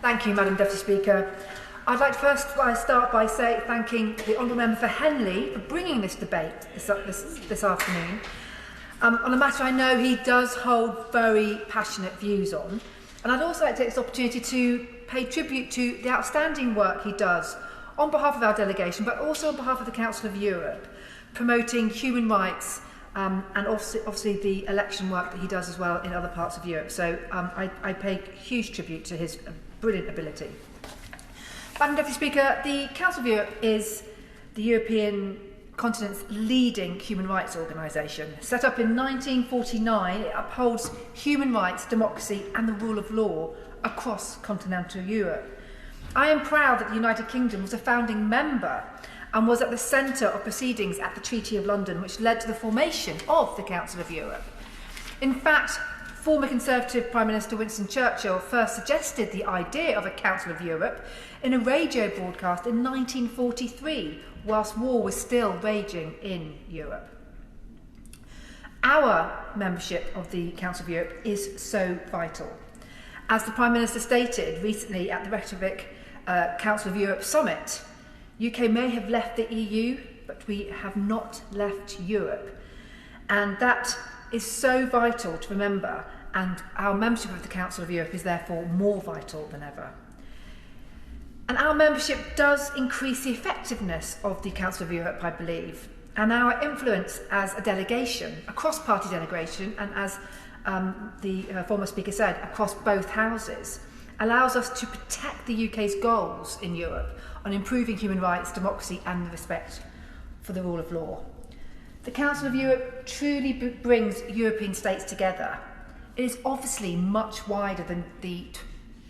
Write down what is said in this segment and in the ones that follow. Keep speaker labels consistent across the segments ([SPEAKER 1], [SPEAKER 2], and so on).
[SPEAKER 1] Thank you, Madam Deputy Speaker. I'd like to first start by thanking the Honourable Member for Henley for bringing this debate this afternoon on a matter I know he does hold very passionate views on. And I'd also like to take this opportunity to pay tribute to the outstanding work he does on behalf of our delegation, but also on behalf of the Council of Europe, promoting human rights and obviously the election work that he does as well in other parts of Europe. So I pay huge tribute to his brilliant ability. Madam Deputy Speaker, the Council of Europe is the European continent's leading human rights organisation. Set up in 1949, it upholds human rights, democracy and the rule of law across continental Europe. I am proud that the United Kingdom was a founding member and was at the centre of proceedings at the Treaty of London, which led to the formation of the Council of Europe. In fact, former Conservative Prime Minister Winston Churchill first suggested the idea of a Council of Europe in a radio broadcast in 1943, whilst war was still raging in Europe. Our membership of the Council of Europe is so vital. As the Prime Minister stated recently at the Reykjavik Council of Europe Summit, UK may have left the EU, but we have not left Europe. And that is so vital to remember, and our membership of the Council of Europe is therefore more vital than ever. And our membership does increase the effectiveness of the Council of Europe, I believe, and our influence as a delegation, a cross-party delegation, and as the former speaker said, across both houses, allows us to protect the UK's goals in Europe on improving human rights, democracy and respect for the rule of law. The Council of Europe truly brings European states together. It is obviously much wider than the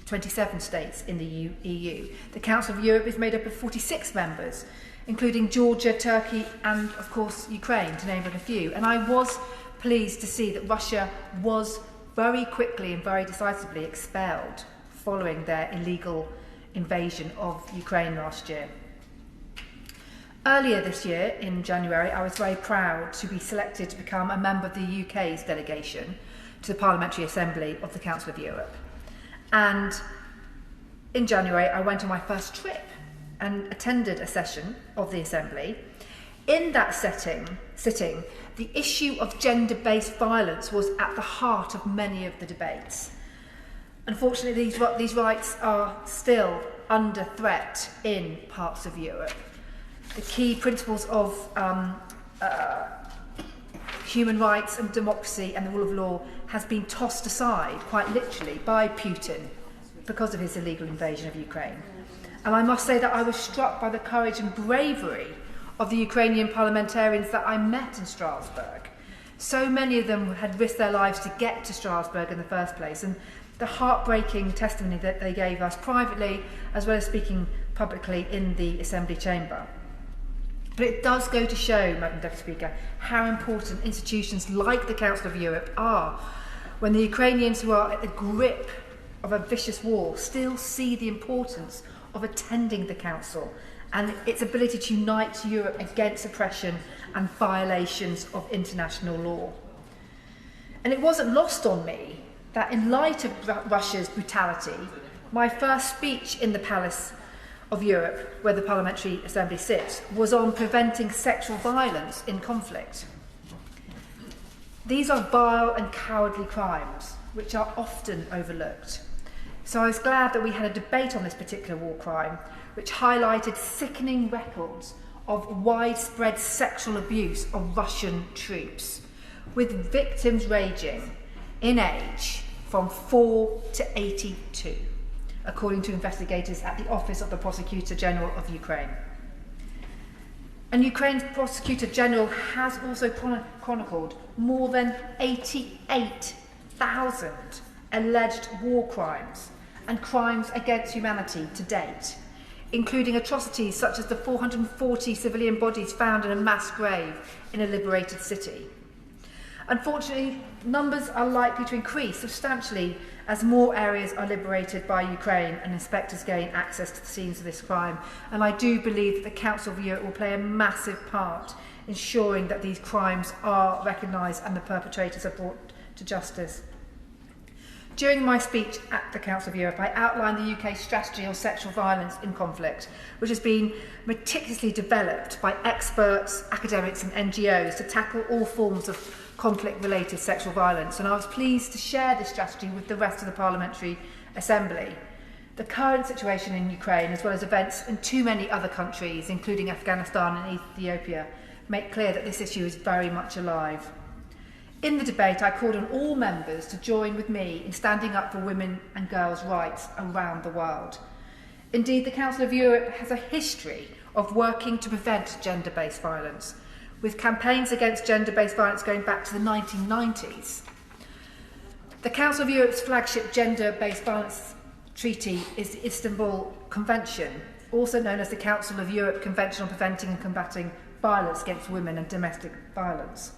[SPEAKER 1] 27 states in the EU. The Council of Europe is made up of 46 members, including Georgia, Turkey and, of course, Ukraine, to name but a few. And I was pleased to see that Russia was very quickly and very decisively expelled following their illegal invasion of Ukraine last year. Earlier this year, in January, I was very proud to be selected to become a member of the UK's delegation to the Parliamentary Assembly of the Council of Europe. And in January, I went on my first trip and attended a session of the Assembly. In that sitting, the issue of gender-based violence was at the heart of many of the debates. Unfortunately, these rights are still under threat in parts of Europe. The key principles of human rights and democracy and the rule of law has been tossed aside, quite literally, by Putin because of his illegal invasion of Ukraine. And I must say that I was struck by the courage and bravery of the Ukrainian parliamentarians that I met in Strasbourg. So many of them had risked their lives to get to Strasbourg in the first place, and the heartbreaking testimony that they gave us privately as well as speaking publicly in the Assembly chamber. But it does go to show, Madam Deputy Speaker, how important institutions like the Council of Europe are when the Ukrainians who are at the grip of a vicious war still see the importance of attending the Council and its ability to unite Europe against oppression and violations of international law. And it wasn't lost on me that in light of Russia's brutality, my first speech in the Palace of Europe, where the Parliamentary Assembly sits, was on preventing sexual violence in conflict. These are vile and cowardly crimes, which are often overlooked. So I was glad that we had a debate on this particular war crime, which highlighted sickening records of widespread sexual abuse of Russian troops, with victims ranging in age from 4 to 82. According to investigators at the Office of the Prosecutor General of Ukraine. And Ukraine's Prosecutor General has also chronicled more than 88,000 alleged war crimes and crimes against humanity to date, including atrocities such as the 440 civilian bodies found in a mass grave in a liberated city. Unfortunately, numbers are likely to increase substantially as more areas are liberated by Ukraine and inspectors gain access to the scenes of this crime. And I do believe that the Council of Europe will play a massive part in ensuring that these crimes are recognised and the perpetrators are brought to justice. During my speech at the Council of Europe, I outlined the UK's strategy on sexual violence in conflict, which has been meticulously developed by experts, academics and NGOs to tackle all forms of conflict-related sexual violence. And I was pleased to share this strategy with the rest of the Parliamentary Assembly. The current situation in Ukraine, as well as events in too many other countries, including Afghanistan and Ethiopia, make clear that this issue is very much alive. In the debate, I called on all members to join with me in standing up for women and girls' rights around the world. Indeed, the Council of Europe has a history of working to prevent gender-based violence, with campaigns against gender-based violence going back to the 1990s. The Council of Europe's flagship gender-based violence treaty is the Istanbul Convention, also known as the Council of Europe Convention on Preventing and Combating Violence Against Women and Domestic Violence.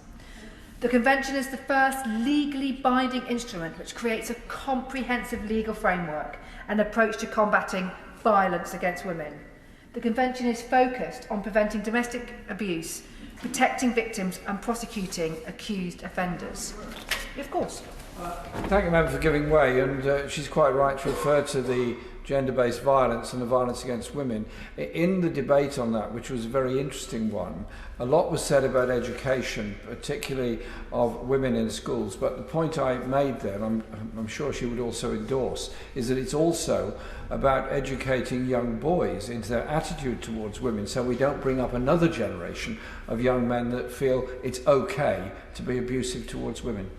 [SPEAKER 1] The Convention is the first legally binding instrument which creates a comprehensive legal framework and approach to combating violence against women. The Convention is focused on preventing domestic abuse, protecting victims and prosecuting accused offenders. Of course.
[SPEAKER 2] Thank you, Member, for giving way, and she's quite right to refer to the gender-based violence and the violence against women. In the debate on that, which was a very interesting one, a lot was said about education, particularly of women in schools, but the point I made there, and I'm sure she would also endorse, is that it's also about educating young boys into their attitude towards women, so we don't bring up another generation of young men that feel it's okay to be abusive towards women.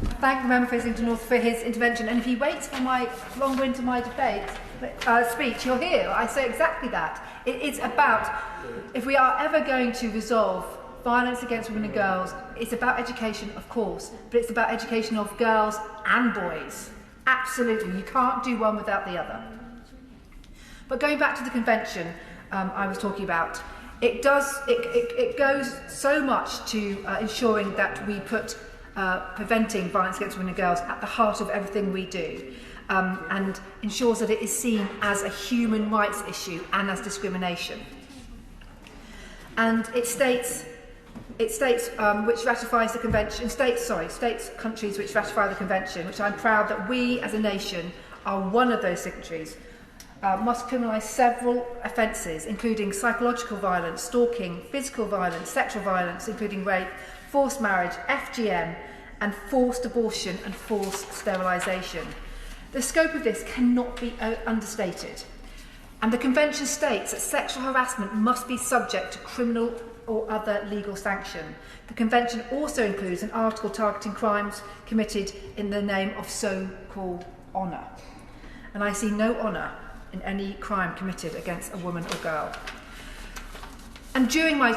[SPEAKER 1] I thank the member for Islington North for his intervention, and if he waits for my longer into my debate speech, he'll hear I say exactly that. It's about, if we are ever going to resolve violence against women and girls, it's about education, of course, but it's about education of girls and boys. Absolutely, you can't do one without the other. But going back to the convention I was talking about, it goes so much to ensuring that we put preventing violence against women and girls at the heart of everything we do, and ensures that it is seen as a human rights issue and as discrimination. And it states which ratifies the convention, states countries which ratify the convention, which I'm proud that we as a nation are one of those signatories, must criminalise several offences, including psychological violence, stalking, physical violence, sexual violence, including rape, forced marriage, FGM, and forced abortion and forced sterilisation. The scope of this cannot be understated. And the Convention states that sexual harassment must be subject to criminal or other legal sanction. The Convention also includes an article targeting crimes committed in the name of so-called honour. And I see no honour in any crime committed against a woman or girl. And during my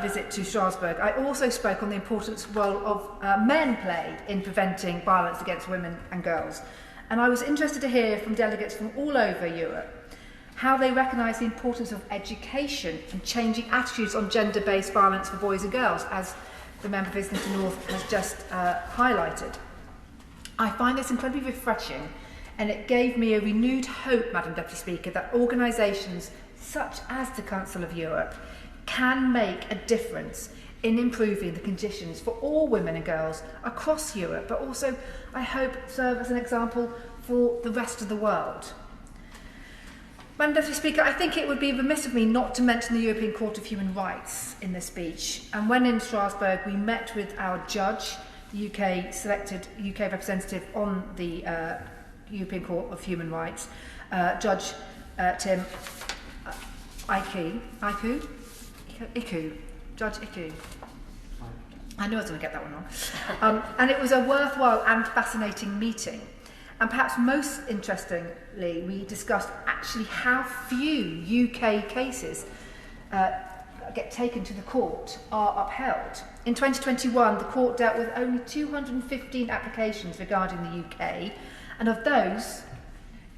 [SPEAKER 1] visit to Strasbourg, I also spoke on the importance role of men play in preventing violence against women and girls. And I was interested to hear from delegates from all over Europe how they recognise the importance of education and changing attitudes on gender-based violence for boys and girls, as the member for Islington North has just highlighted. I find this incredibly refreshing, and it gave me a renewed hope, Madam Deputy Speaker, that organisations such as the Council of Europe can make a difference in improving the conditions for all women and girls across Europe, but also, I hope, serve as an example for the rest of the world. Madam Deputy Speaker, I think it would be remiss of me not to mention the European Court of Human Rights in this speech. And when in Strasbourg, we met with our judge, the UK-selected UK representative on the European Court of Human Rights, Judge Tim Judge Iku. I knew I was going to get that one wrong. And it was a worthwhile and fascinating meeting. And perhaps most interestingly, we discussed actually how few UK cases get taken to the court are upheld. In 2021, the court dealt with only 215 applications regarding the UK, and of those,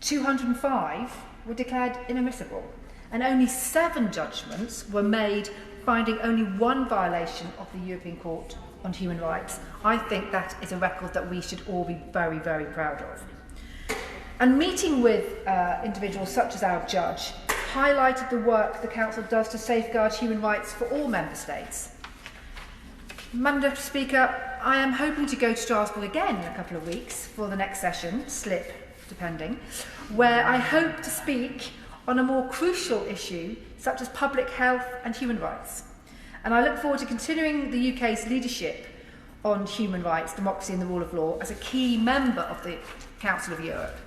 [SPEAKER 1] 205 were declared inadmissible. And only 7 judgments were made finding only one violation of the European Court on Human Rights. I think that is a record that we should all be very, very proud of. And meeting with individuals such as our judge highlighted the work the Council does to safeguard human rights for all Member States. Madam Deputy Speaker, I am hoping to go to Strasbourg again in a couple of weeks for the next session, slip depending, where I hope to speak on a more crucial issue such as public health and human rights. And I look forward to continuing the UK's leadership on human rights, democracy and the rule of law as a key member of the Council of Europe.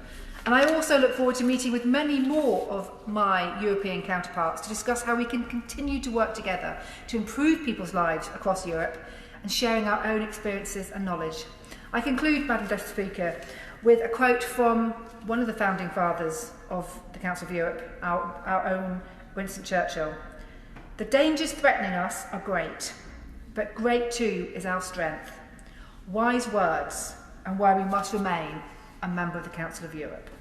[SPEAKER 1] And I also look forward to meeting with many more of my European counterparts to discuss how we can continue to work together to improve people's lives across Europe and sharing our own experiences and knowledge. I conclude, Madam Deputy Speaker, with a quote from one of the founding fathers of the Council of Europe, our own Winston Churchill. "The dangers threatening us are great, but great too is our strength." Wise words, and why we must remain a member of the Council of Europe.